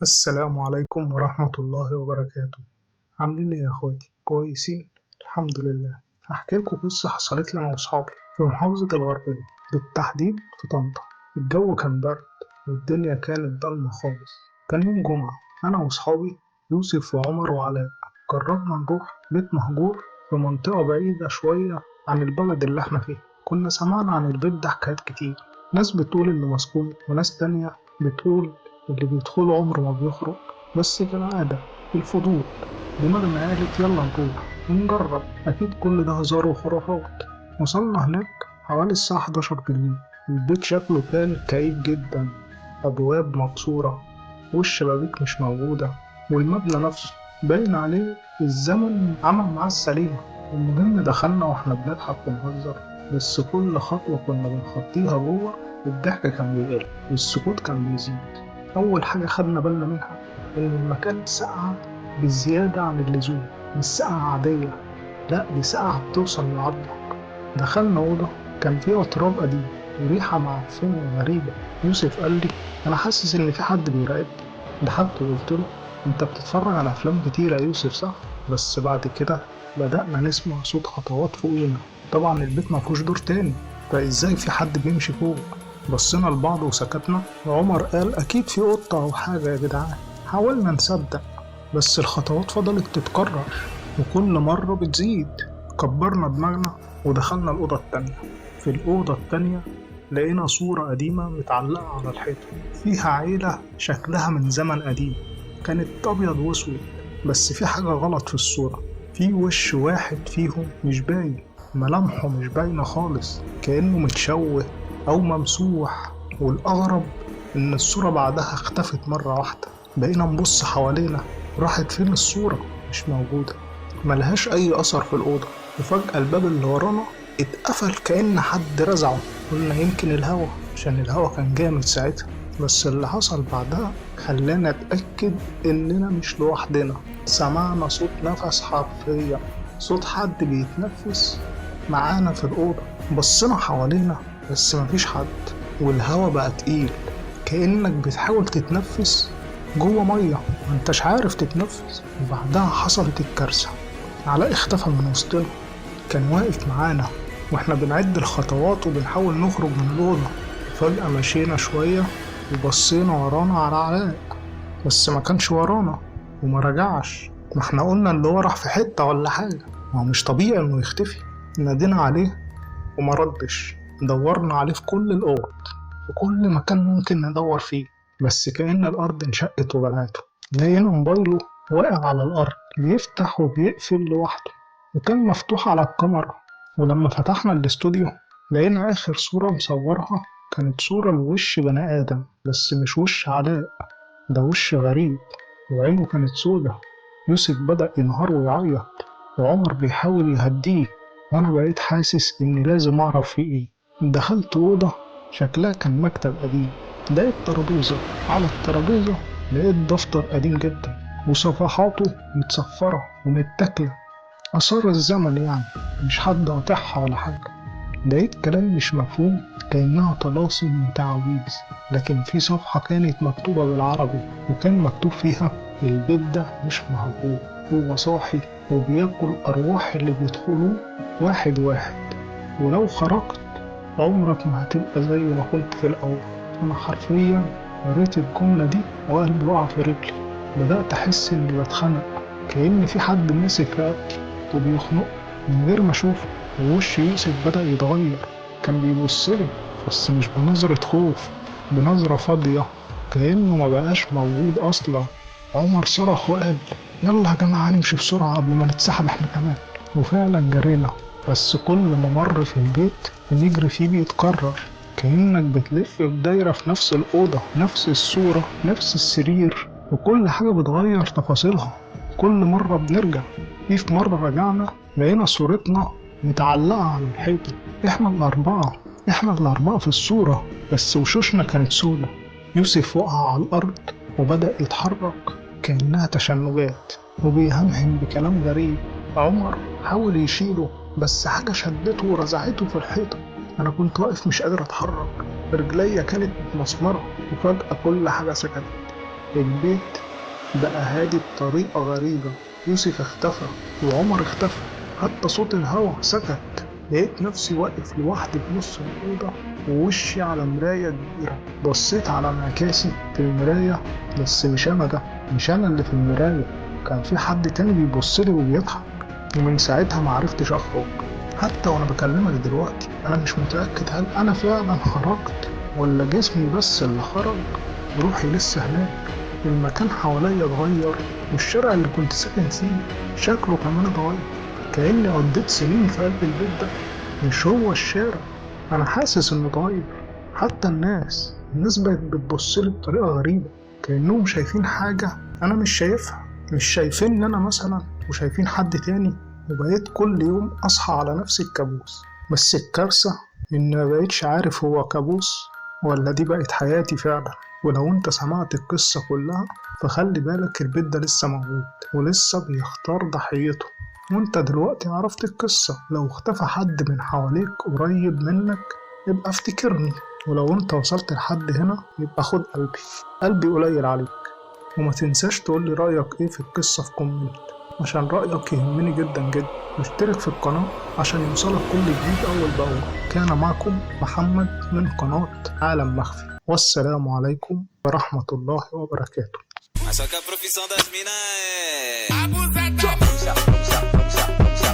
السلام عليكم ورحمة الله وبركاته. عاملين ايه يا اخواتي؟ كويسين؟ الحمد لله. هحكي لكم قصة حصلت لي انا واصحابي في محافظة الغربية، بالتحديد في طنطا. الجو كان برد والدنيا كانت ضلمة خالص. كان يوم جمعة، انا واصحابي يوسف وعمر وعلاء قررنا نروح بيت مهجور في منطقة بعيدة شوية عن البلد اللي احنا فيها. كنا سمعنا عن البيت ده حكايات كتير، ناس بتقول انه مسكون وناس تانية بتقول اللي بيدخل عمره ما بيخرج. بس كالعادة الفضول، دماغنا قالت يلا نروح ونجرب، أكيد كل ده هزار وخرافات. وصلنا هناك حوالي الساعة 11 بالليل. البيت شكله كان كئيب جدا، أبواب مكسورة والشبابيك مش موجودة، والمبنى نفسه باين عليه الزمن عمل معاه السليمة. المهم دخلنا واحنا بنضحك ونهزر، بس كل خطوة كنا بنخطيها جوه الضحك كان بيقل والسكوت كان بيزيد. أول حاجة خدنا بالنا منها إن المكان ساقعة بزيادة عن اللزوم، مش ساقعة عادية، لأ دي ساقعة بتوصل لعضك. دخلنا أوضة كان فيها تراب قديم وريحة معفنة غريبة. يوسف قال لي أنا حاسس إن في حد بيراقبني. ضحكت وقلت له أنت بتتفرج على أفلام كتير يا يوسف صح؟ بس بعد كده بدأنا نسمع صوت خطوات فوقينا. طبعا البيت مفهوش دور تاني، فإزاي في حد بيمشي فوق؟ بصينا لبعض وسكتنا، وعمر قال أكيد في قطة أو حاجة يا جدعان. حاولنا نصدق، بس الخطوات فضلت تتكرر وكل مرة بتزيد. كبرنا دماغنا ودخلنا الأوضة التانية. في الأوضة التانية لقينا صورة قديمة متعلقة على الحيطة، فيها عيلة شكلها من زمن قديم، كانت أبيض وأسود. بس في حاجة غلط في الصورة، في وش واحد فيهم مش باين، ملامحه مش باينة خالص، كأنه متشوه أو ممسوح. والأغرب إن الصورة بعدها اختفت مرة واحدة. بقينا نبص حوالينا، راحت فين الصورة؟ مش موجودة، ملهاش أي أثر في الأوضة. وفجأة الباب اللي ورانا اتقفل كأن حد رزعه. قلنا يمكن الهوا، عشان الهوا كان جامد ساعتها. بس اللي حصل بعدها خلانا نتأكد إننا مش لوحدنا. سمعنا صوت نفس، حرفيا صوت حد بيتنفس معانا في الأوضة. بصينا حوالينا بس مفيش حد، والهوا بقى تقيل كأنك بتحاول تتنفس جوه مية وانتش عارف تتنفس. وبعدها حصلت الكارثة، علاء اختفى من وسطنا. كان واقف معانا واحنا بنعد الخطوات وبنحاول نخرج من الأوضة. فجأة مشينا شوية وبصينا ورانا على علاء، بس ما كانش ورانا وما رجعش. ما احنا قلنا اللي هو راح في حتة ولا حاجة، ما هو مش طبيعي انه يختفي. نادينا عليه وما ردش. دورنا عليه في كل الأوض، في كل مكان ممكن ندور فيه، بس كأن الأرض انشقت وبلعته. لقينا موبايله واقع على الأرض بيفتح وبيقفل لوحده، وكان مفتوح على الكاميرا. ولما فتحنا الاستوديو لقينا آخر صورة مصورها كانت صورة لوش بني آدم، بس مش وش علاء، ده وش غريب وعينه كانت سودة. يوسف بدأ ينهار ويعيط، وعمر بيحاول يهديه، وأنا بقيت حاسس إني لازم أعرف فيه إيه. دخلت أوضة شكلها كان مكتب قديم، لقيت ترابيزة، على الترابيزة لقيت دفتر قديم جدا وصفحاته متصفرة ومتاكلة، آثار الزمن يعني، مش حد قاطعها ولا حاجة. لقيت كلام مش مفهوم كأنها طلاسم وتعاويذ. لكن في صفحة كانت مكتوبة بالعربي وكان مكتوب فيها البيت ده مش مهجور، هو صاحي وبياكل أرواح اللي بيدخلوه واحد واحد، ولو خرجت عمرك ما هتبقى زي ما كنت في الأول. أنا حرفيا قريت الجملة دي وقلبي وقع في رجلي. بدأت أحس إني بتخنق، كأن في حد ماسك رقبتي وبيخنق من غير ما أشوفه. ووش يوسف بدأ يتغير، كان بيبصلي بس مش بنظرة خوف، بنظرة فاضية كأنه ما بقاش موجود أصلا. عمر صرخ وقال يلا يا جماعة نمشي بسرعة قبل ما نتسحب احنا كمان. وفعلا جرينا، بس كل ممر في البيت بنجري فيه بيتكرر، كأنك بتلف بدايرة في نفس الأوضة، نفس الصورة، نفس السرير، وكل حاجة بتغير تفاصيلها. كل مرة بنرجع، في مرة رجعنا لقينا صورتنا متعلقة على الحيطة، احنا الأربعة، احنا الأربعة في الصورة، بس وشوشنا كانت سودة. يوسف وقع على الأرض وبدأ يتحرك كأنها تشنجات وبيهمهم بكلام غريب. عمر حاول يشيله بس حاجة شدته ورزعته في الحيطة. أنا كنت واقف مش قادر أتحرك، رجليا كانت متمسمرة. وفجأة كل حاجة سكتت، البيت بقى هادي بطريقة غريبة. يوسف اختفى وعمر اختفى، حتى صوت الهوا سكت. لقيت نفسي واقف لوحدي في نص الأوضة ووشي على مراية كبيرة. بصيت على انعكاسي في المراية، بس مش أنا ده، مش أنا اللي في المراية. كان في حد تاني بيبصلي وبيضحك. ومن ساعتها معرفتش أخرج. حتى وأنا بكلمك دلوقتي أنا مش متأكد هل أنا فعلا خرجت ولا جسمي بس اللي خرج وروحي لسه هناك. المكان حواليا اتغير، والشارع اللي كنت ساكن فيه شكله كمان اتغير. كأني قضيت سنين في قلب البيت ده، مش هو الشارع. أنا حاسس إنه اتغير. حتى الناس بقت بتبصلي بطريقة غريبة، كأنهم شايفين حاجة أنا مش شايفها. مش شايفين أنا مثلا وشايفين حد تاني. وبقيت كل يوم أصحى على نفس الكابوس. بس الكارثة إني مبقتش عارف هو كابوس ولا دي بقت حياتي فعلا. ولو انت سمعت القصة كلها فخلي بالك البيت ده لسه موجود ولسه بيختار ضحيته. وانت دلوقتي عرفت القصة. لو اختفى حد من حواليك قريب منك يبقى افتكرني. ولو انت وصلت لحد هنا يبقى خد قلبي قليل عليك. وما تنساش تقولي رأيك ايه في القصة في كومنت، عشان رأيك يهمني جدا جدا. واشترك في القناة عشان يوصلك كل جديد أول بأول. كان معكم محمد من قناة عالم مخفي، والسلام عليكم ورحمة الله وبركاته. Mas só que a profissão das minas é abusadão.